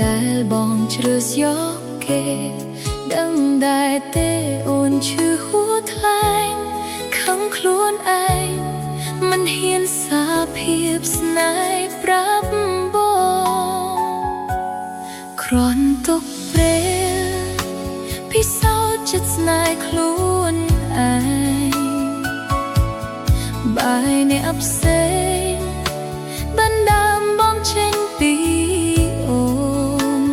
ដែលបងជ្រើសយកគេដឹងដែរទេអូនឈឺហួរថ្លែងខឹងខ្លួនឯងមិនហ៊ានសារភាពស្នេហ៍ប្រាប់បងគ្រាន់ទុកពេលពិសោធន៍ចិត្តស្នេហ៍ខ្លួនឯងបាយអ្នកផ្សេងបណ្ដាំបងចេញពីអូន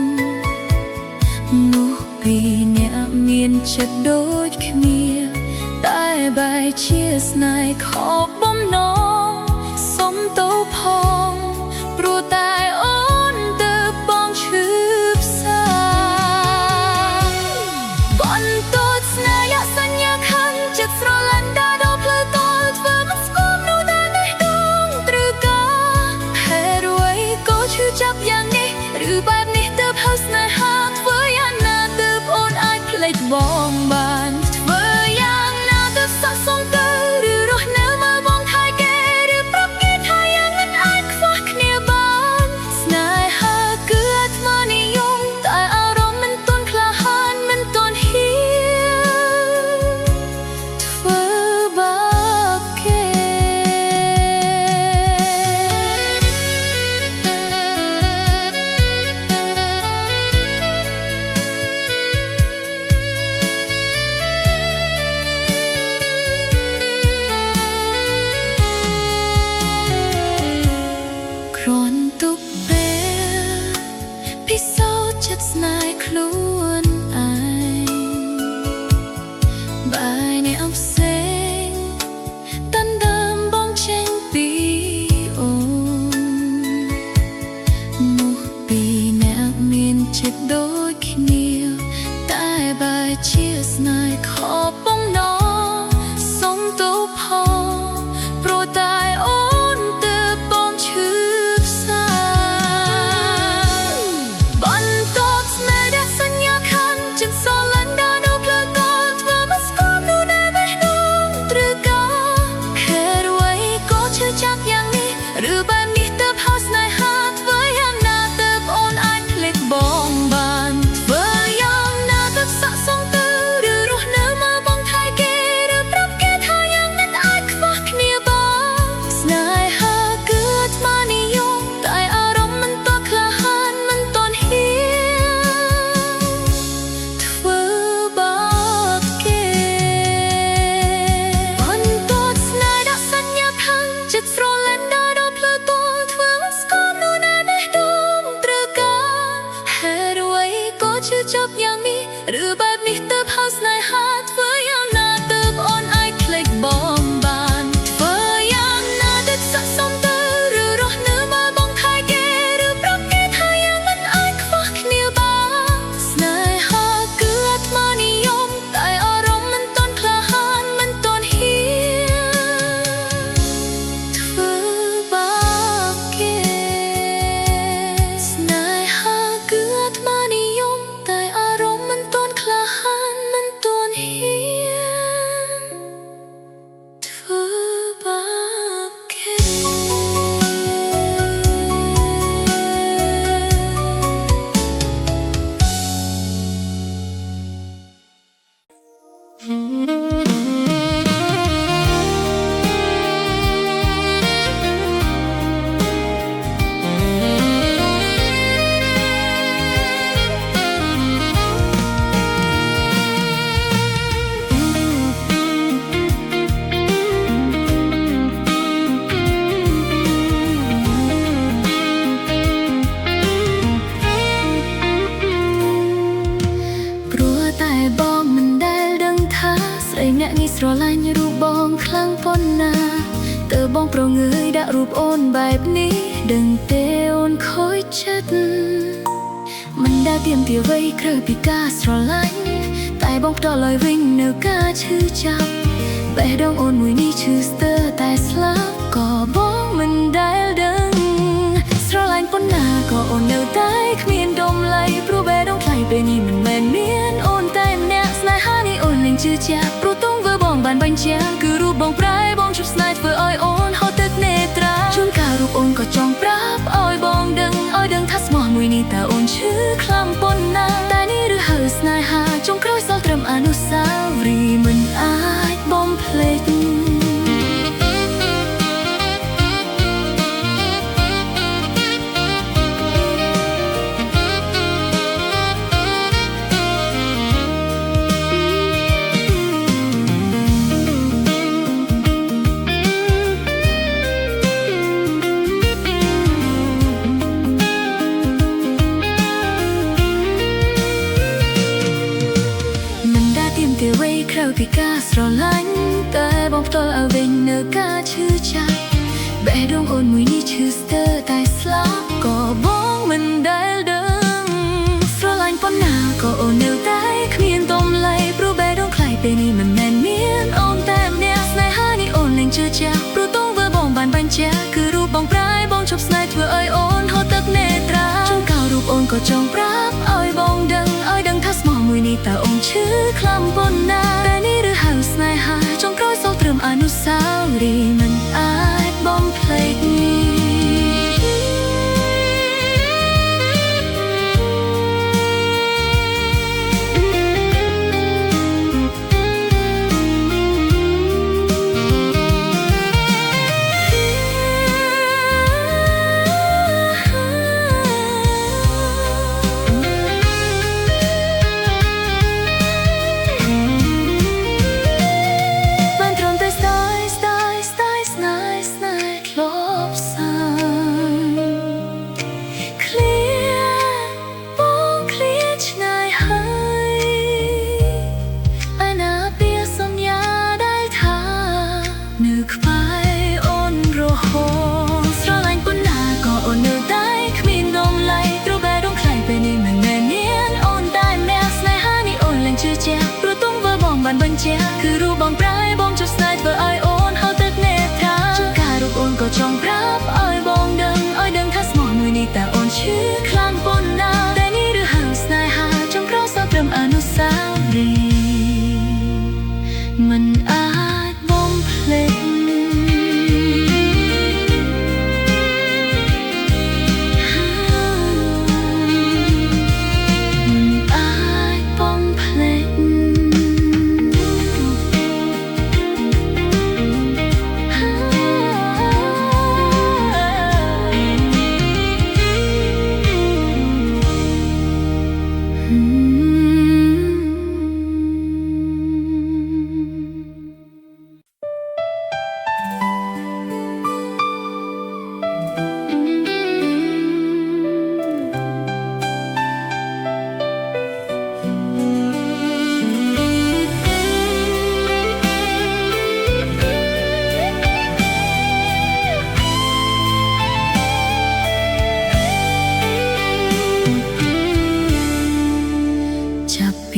នោះពីអ្នកមានចិត្តដូចគ្នាតែបែរជាស្នេហ៍ខកបំណងសុំទៅផងព្រោះតែអូនទើបបងឈឺផ្សាបន្ទាត់ស្នេហ៍យកសញ្ញាខឹងចិត្តស្រលាញ់ដាដល់ផ្លូវតល់ធ្វើមិនស្គាល់នោះតែនេះដងត្រូវការហេតុអ្វីក៏ឈឺចាប់យ៉ាងនេះឬបែបនេះទើបហៅស្នេហាធ្វើយ៉ាងណាទើបអូនអាចភ្លេចបងបានធ្វើយ៉ាងណាទើបស័ក្តិសមទៅឬរស់នៅមើលបងថែគេឬប្រាប់គេថាយ៉ាងមិនអាចខ្វះគ្នាបានស្នេហាគឺអាត្មានិយមតែអារម្មណ៍មិនទាន់ក្លាហានមិនទាន់ហ៊ានធ្វើបាបគេគ្រាន់ទុកពេលពិសោធន៍ចិត្តស្នេហ៍ខ្លួនឯងបាយអ្នកផ្សេងដណ្ដើមបងចេញពីអូននោះពីអ្នកមានចិត្តដូចគ្នាតែបែរជាស្នេហ៍ខកបំណងសុំទៅផងព្រោះតែអូនទើបបងឈឺផ្សាបន្ទាប់ស្នេហ៍ដែលសញ្ញាខឹងចិត្តស្រលាញ់ដល់ផ្លូវតល់ធ្វើមិនស្គាល់នោះតែនេះដងត្រូវការហេតុអ្វីក៏ឈឺចាប់យ៉ាងនេះឬបែបនេះទើបហៅស្នេហាធ្វើយ៉ាងណាទើបអូនអាចភ្លេចបងបានធ្វើយ៉ាងណាទើបស័ក្តិសមទៅឬរស់នៅមើលបងថែគេឬប្រាប់គេថាយ៉ាងមិនអាចខ្វះគ្នាបានស្នេហាគឺអាត្មានិយមតែអារម្មណ៍មិនទាន់ក្លាហានមិនទាន់ហ៊ានធ្វើបាបគេបន្ទាត់ស្នេហ៍ដាក់សញ្ញាខឹងចិត្តស្រលាញ់ដល់ផ្លូវតល់ធ្វើមិនស្គាល់នោះណានេះដងត្រូវការហេតុអ្វីក៏ឈឺចាប់យ៉ាងនេះឬបែបនេះទើបហៅស្នេហាធ្វើយ៉ាងណាទើបអូនអាចភ្លេចបងបានធ្វើយ៉ាងណាទើបស័ក្តិសមទៅឬរស់នៅមើលបងថែគេឬប្រាប់គេថាយ៉ាងមិនអាចខ្វះគ្នាបានស្នេហាគឺអាត្មានិយមតែអារម្មណ៍មិនទាន់ក្លាហានមិនទាន់ហ៊ានធ្វើបាបគេស្នេហាគឺអាត្មានិយមតែអារម្មណ៍មិនទាន់ក្លាហានមិនទាន់ហ៊ានធ្វើបាបគេ ព្រោះតែបងមិនដែលដឹងថាស្រីអ្នកនេះស្រឡាញ់រូបបងខ្លាំងប៉ុណ្ណាទើបបងប្រងើយដាក់រូបអូនបែបនេះដឹងទេអូនខូចចិត្តមិនដែលទៀមទាអ្វីក្រៅពីការស្រឡាញ់តែបងផ្ដល់ឲ្យវិញនៅការឈឺចាប់បេះដូងអូនមួយនេះឈឺស្ទើរតែស្លាប់ក៏បងមិនដែលដឹងស្រឡាញ់ប៉ុណ្ណាក៏អូននៅតែគ្មានតម្លៃព្រោះបេះដូងថ្លៃពេលនេះមិនមែនមានអូនតែម្នាក់ស្នេហានេះអូនលែងជឿជាក់ព្រោះទង្វើបងបានបញ្ជាក់គឺរូបបងប្រែបងជប់ស្នេហ៍ធ្វើឲ្យអូនហត់ទឹកនេត្រាជួនកាលរូបអូនក៏ចង់ប្រាប់ឲ្យបងដឹងថាស្មោះមួយនេះតើអូនឈឺ បងផ្ទាល់ឲ្យវិញនៅការឈឺចាប់បេះដូងអូនមួយនេះឈឺស្ទើរតែស្លាប់ក៏បងមិនដែលដឹងស្រឡាញ់ប៉ុណ្ណាក៏អូននៅតែគ្មានទំលៃព្រោះបេះដូងខ្លាយពេលនេះមិនមែនមានអូនតែម្នាក់ស្នេហានេះអូនលែងជឿជាក់ព្រោះទង្វើបងបានបញ្ជាក់គឺរូបបងប្រែបងឈប់ស្នេហ៍ធ្វើឲ្យអូនហត់ទឹកនេត្រាចង់កោរូបអូនក៏ចង់ប្រាប់ឲ្យបងដឹងថាស្មោះមួយនេះតើអូនឈឺខ្លាំងប៉ុណ្ណាតែនេះឬហៅស្នេហាចង់ក្រោយសល់ត្រឹមអនុស្សាវរីយ៍មិនអាចបំភ្លេចបានបញ្ជាក់គឺរូបបងប្រែបងជប់ស្នេហ៍ធ្វើឲ្យអូនហៅទឹកនេត្រាចង្ការរូបអូនក៏ចង់ប្រាប់ឲ្យបងដឹងថាស្មោះមួយនេះតើអូនឈឺខ្លាំងប៉ុណ្ណាតែនេះឬហៅស្នេហាចង់ក្រោយសល់ត្រឹមអនុស្សាវរីយ៍មិនអាចបំភ្លេច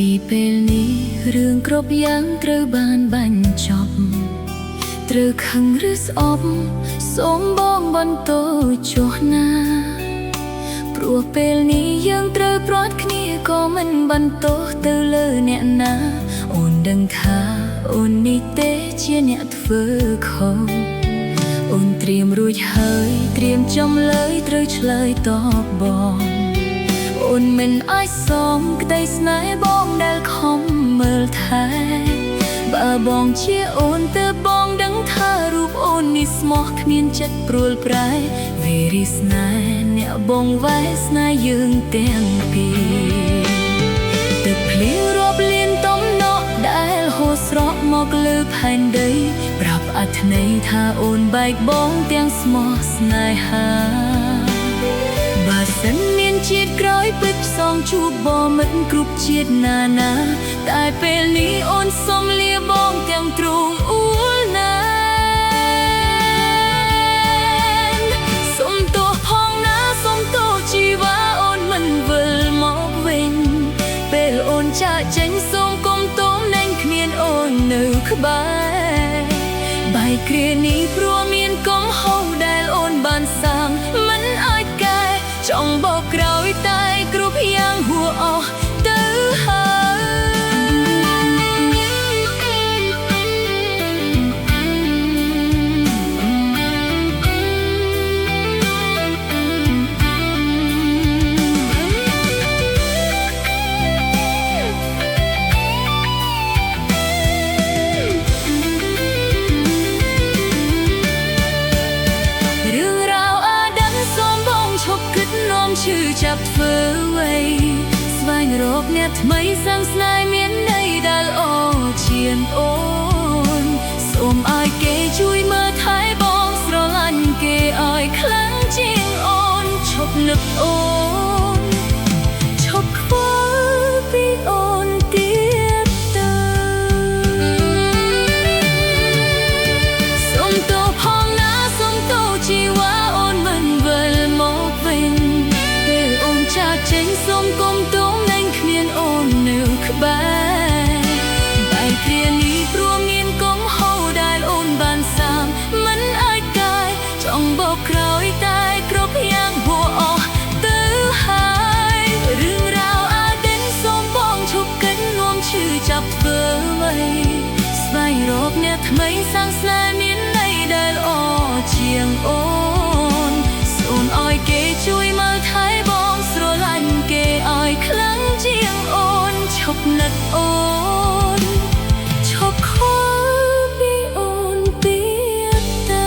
ពីពេលនេះរឿងគ្រប់យ៉ាងត្រូវបានបញ្ចប់ត្រូវខឹងឬស្អប់សូមបងបន្តចុះណាព្រោះពេលនេះយើងត្រូវប្រត់គ្នាក៏មិនបន្តទៅលើអ្នកណាអូនដឹងថាអូននេះទេជាអ្នកធ្វើខុសអូនត្រៀមរួចហើយត្រៀមចំលើយត្រូវឆ្លើយតបបងអូនមិនអាចសមក្តីស្នេហ៍បងដែលខំមើលថែបើបងជាអូនទើបបងដឹងថារូបអូននេះស្មោះគ្មានចិត្តព្រួលប្រែវេរីស្នេហ៍អ្នកបងវ៉ែស្នេហ៍យើងទាំងពីរទឹកភ្លៀងរាប់លានតំណក់ដែលហូរស្រក់មកលើផែនដីប្រាប់អត្ថន័យថាអូនបែកបងទាំងស្មោះស្នេហាបើសិនមានជាតិក្រោយពិតផ្សងជួបបងមិនគ្រប់ជាតិណាតែពេលនេះអូនសុំលាបងទាំងទ្រូងអួលណាសុំទោសផងណាសុំទោសជីវ៉ាអូនមិនវិលមកវិញពេលអូនចាកចេញសូមកុំទោមលែងគ្មានអូននៅក្បែរបែកគ្រានេះព្រោះមានកំហុសដែលអូនបានសាងមិនអាចកែចង់បោកក្រោយតែគ្រប់យ៉ាងហួសអស់ទៅឈឺចាប់ធ្វើអ្វីស្វែងរកអ្នកថ្មីសាំងស្នេហ៍មានន័យដែលអូឈានអូនសូមឲ្យគេជួយមើលថែបងស្រឡាញ់គេឲ្យខ្លាំងជាងអូនឈប់នឹកអូនឈប់ខ្វល់ពីអូនទៀតទៅ ងស្នេហ៍មានន័យដែលល្អជាងអូនសូនឲ្យគេជួយមើលថែបងស្រឡាញ់គេឲ្យខ្លាំងជាងអូនឈប់នឹកអូនឈប់ខ្វល់ពីអូនទៀតទៅ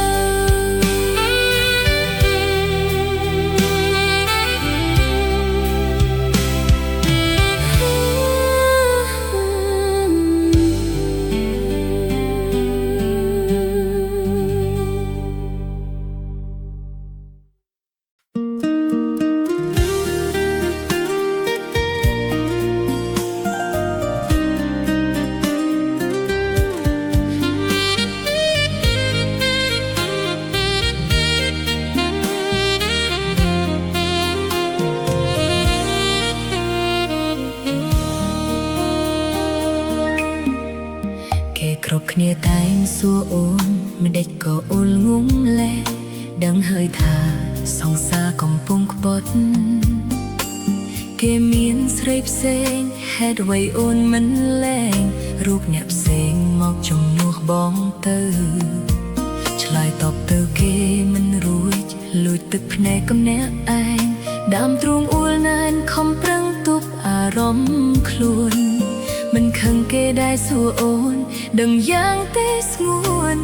គេគ្រប់គ្នាតែងសួរអូនមិនដេចក៏អ៊ុលងុំលែដឹងហើយថាសង្សារកំពុងក្បត់គេមានស្រីផ្សេងហេតុអ្វីអូនមិនលែងរូបអ្នកផ្សេងមកជំនួសបងទៅឆ្លើយតបទៅគេមិនរួចលួចទឹកភ្នែកកំអ្នកឯងដើមទ្រូងអ៊ូលណែនខំប្រឹងទប់អារម្មណ៍ខ្លួនមិនខឹងគេដែលសួរអូនដឹងយ៉ាងទេស្ងួន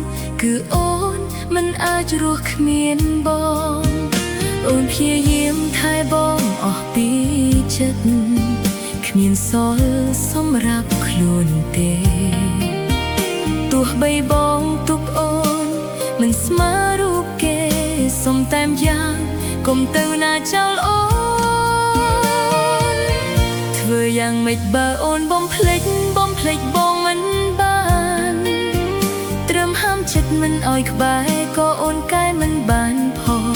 គឺអូនមិនអាចរស់គ្មានបងអូនព្យាយាមថែបងអស់ពីចិត្តគ្មានសល់សម្រាប់ខ្លួនទេទោះបីបងទុកអូនមិនស្មើរូបគេសុំតែម្យ៉ាងកុំទៅណាចោលអូនធ្វើយ៉ាងម៉េចបើអូនបំភ្លេចបងមិនបានត្រឹមហាមចិត្តមិនឲ្យក្បែរក៏អូនកែមិនបានផង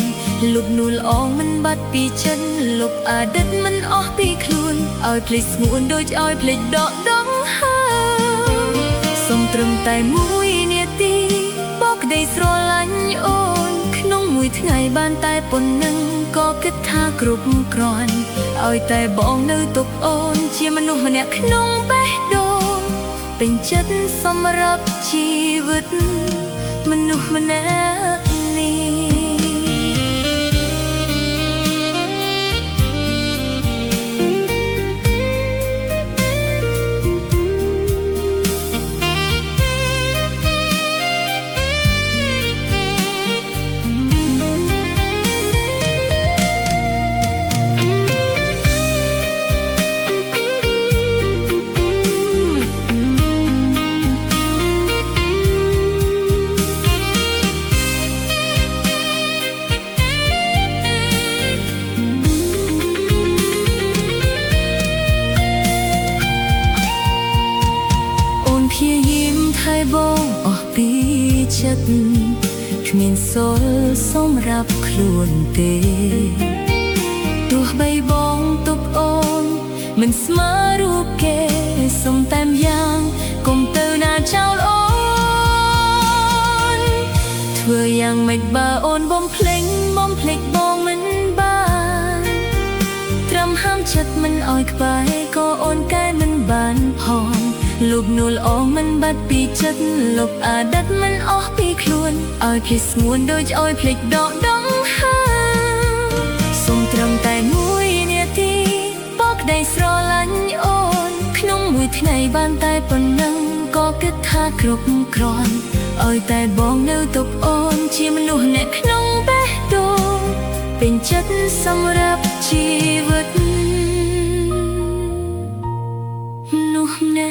លុបនួលអងមិនបាត់ពីចិត្តលុបអតីតមិនអស់ពីខ្លួនឲ្យភ្លេចស្ងួនដូចឲ្យភ្លេចដកដង្ហើមសុំត្រឹមតែមួយនាទីបោកក្តីស្រឡាញ់អូនក្នុងមួយថ្ងៃបានតែប៉ុណ្្នឹងក៏គិតថាគ្រប់គ្រាន់ឲ្យតែបងនៅទុកអូនជាមនុស្សម្នាក់ក្នុងបេះដូងពេញចិត្តសម្រាប់ជីវិតមនុស្សម្នាក់នេះព្យាយាមថែបងអស់ពីចិត្តគ្មានសល់សម្រាប់ខ្លួនទេទោះបីបងទុកអូនមិនស្មើរូបគេសុំតែម្យ៉ាងកុំទៅណាចោលអូនធ្វើយ៉ាងម៉េចបើអូនបំភ្លេចបងមិនបានត្រឹមហាមចិត្តមិនឲ្យក្បែរក៏អូនកែមិនបានផងលុបនួលអងមិនបាត់ពីចិត្តលុបអតីតមិនអស់ពីខ្លួនឲ្យភ្លេចស្ងួនដូចឲ្យភ្លេចដកដង្ហើមសុំត្រឹមតែមួយនាទីបោកក្តីស្រឡាញ់អូនក្នុងមួយថ្ងៃបានតែប៉ុណ្ណឹងក៏គិតថាគ្រប់គ្រាន់ឲ្យតែបងនៅទុកអូនជាមនុស្សអ្នកក្នុងបេះដូងពេញចិត្តសម្រាប់ជីវិតនោះណា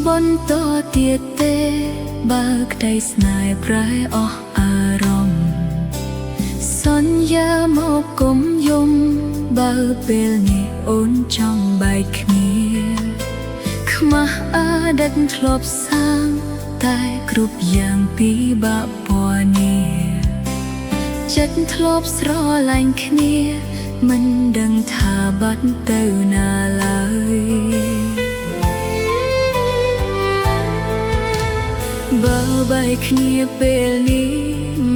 បន្តទៀតទេបើក្តីស្នេហ៍ប្រែអស់អារម្មណ៍សន្យាមកគុំយំបើពេលនេះអូនចង់បែកគ្នាខ្មាស់អតីតធ្លាប់សាងតែគ្រប់យ៉ាងពីបាក់ពណ៌នេះចិត្តធ្លាប់ស្រឡាញ់គ្នាមិនដឹងថាបាត់ទៅណាឡើយបើបែកគ្នាពេលនេះ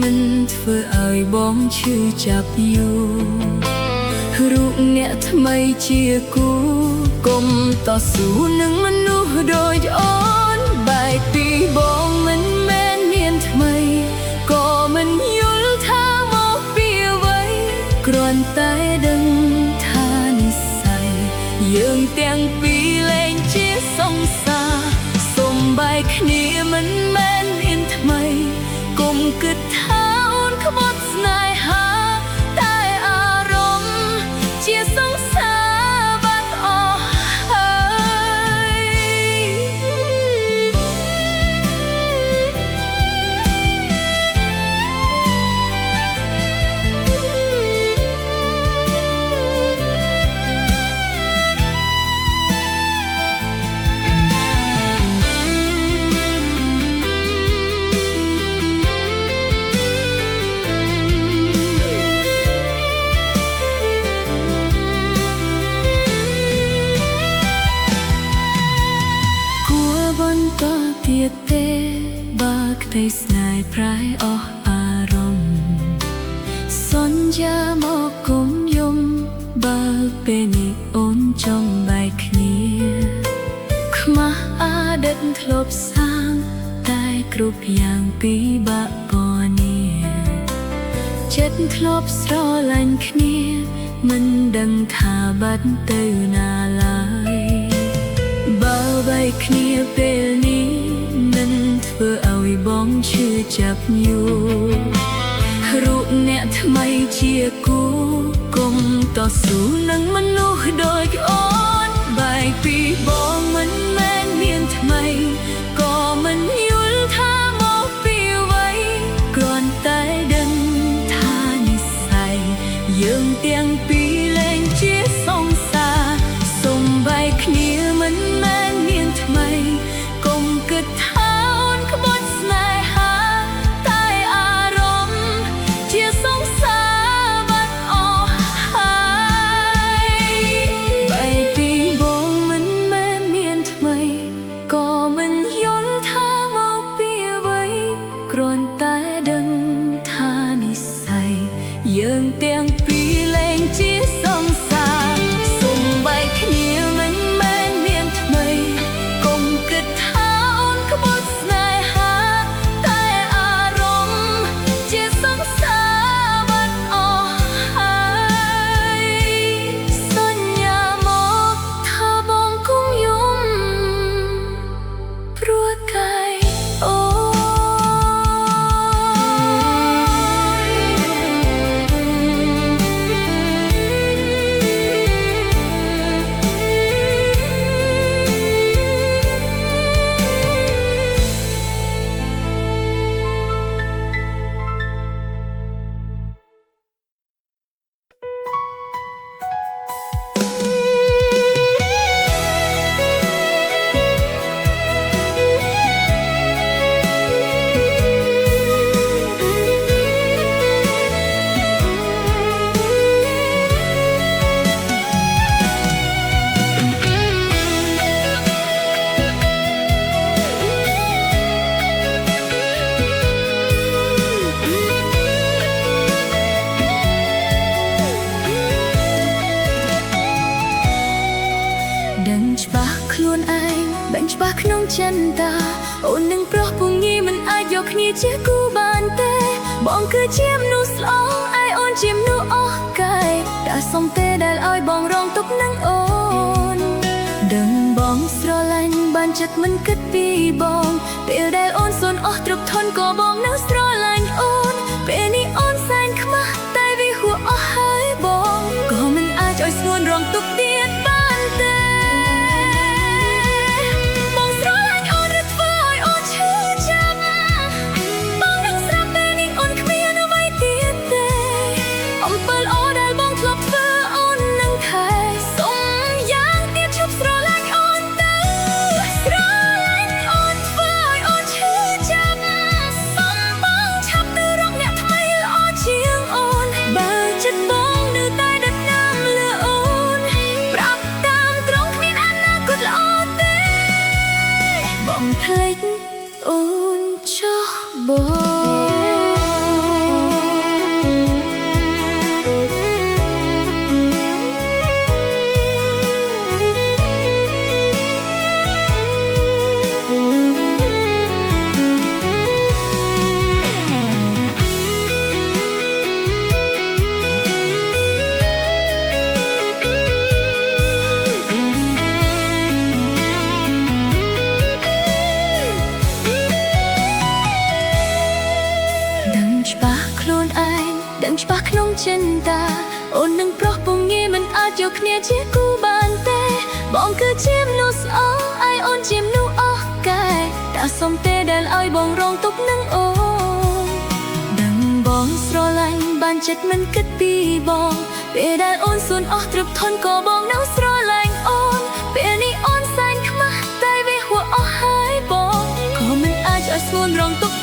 មិនធ្វើឲ្យបងឈឺចាប់យូររូបអ្នកថ្មីជាគូកុំតស៊ូនឹងមនុស្សដូចអូនបែកពីបងមិនមែនមានថ្មីក៏មិនយល់ថាមកពីអ្វីគ្រាន់តែដឹងថានិស្ស័យយើងទាំងពីរលែងជាសង្សារសូមបែកគ្នាមិនមែនមានថ្មីកុំគិតថាអូនក្បត់ស្នេហាតែអារម្មណ៍ជាសង្សារបាត់អស់ហើយបន្តទៀតទេបើក្តីស្នេហ៍ប្រែអស់អារម្មណ៍សន្យាមកគុំយំបើពេលនេះអូនចង់បែកគ្នាខ្មាស់អតីតធ្លាប់សាងតែគ្រប់យ៉ាងពីបាក់ពណ៌នេះចិត្តធ្លាប់ស្រឡាញ់គ្នាមិនដឹងថាបាត់ទៅណាឡើយបើបែកគ្នាពេលនេះនឹងធ្វើឲ្យបងឈឺចាប់យូររូបអ្នកថ្មីជាគូកុំតស៊ូនឹងមនុស្សដូចអូនបែកពីបងមិនមែនមានថ្មីក៏មិនយល់ថាមកពីអ្វីគ្រាន់តែដឹងថានិស្ស័យយើងទាំងពីរលែងជាសង្សារសូមបែកគ្នាមិនមែនមានថ្មីកុំគិតថាអូនក្បត់ស្នេហាតែអារម្មណ៍ជាសង្សារបាត់អស់ហើយបែកពីបងមិនមែនមានថ្មីក៏មិនយល់ថាមកពីអ្វីគ្រាន់តែដឹងថានិស្ស័យយើងទាំងពីរលែងជាសង្សារសូមបែកគ្នាមិនមែនមានថ្មីកុំគិតថាអូនក្បត់ស្នេហាតែអារម្មណ៍ជាសង្សារបាត់អស់ហើយសន្យាមកថាបងគង់យំព្រោះកាយអូដឹងច្បាស់ខ្លួនឯងបែងច្បាស់ក្នុងចិន្តាអូននឹងប្រុសពងីមិនអាចយកគ្នាជាគូបានទេបងគឺជាមនុស្សល្អឯអូនជាមនុស្សអស់កាយតែសុំទេដែលឲ្យបងរងទុក្ខនឹងអូនដឹងបងស្រឡាញ់បានចិត្តមិនគិតពីបងពេលដែលអូនសូនអស់ទ្រព្យធនក៏បងនៅស្រឡាញ់អូនពេលនេះអូនសែនខ្មាស់តែវាហួសអស់ហើយបងក៏មិនអាចឲ្យស្ងួនរងទុក្ខទៀតបានទេបងស្រឡាញ់ không thích ôn cho bóngខ្លួនឯងដឹងច្បាស់ក្នុងចិន្តាអូននឹងប្រុសពងងាយមិនអាចយកគ្នាជាគូបានទេបងគឺជាមនុស្សស្អល់ឯអូនជាមនុស្សអស់កែតែសុំទេដែលឲ្យបងរងទុក្ខនឹងអូនដឹងបងស្រឡាញ់បានចិត្តមិនគិតពីបងពេលដែលអូនសួនអស់ទ្រព្យធនក៏បងនៅស្រឡាញ់អូនពេលនេះអូនសែនខ្មាស់តែវាហួសអស់ហើយបងក៏មិនអាចឲ្យស្ងួនរងទុក្ខ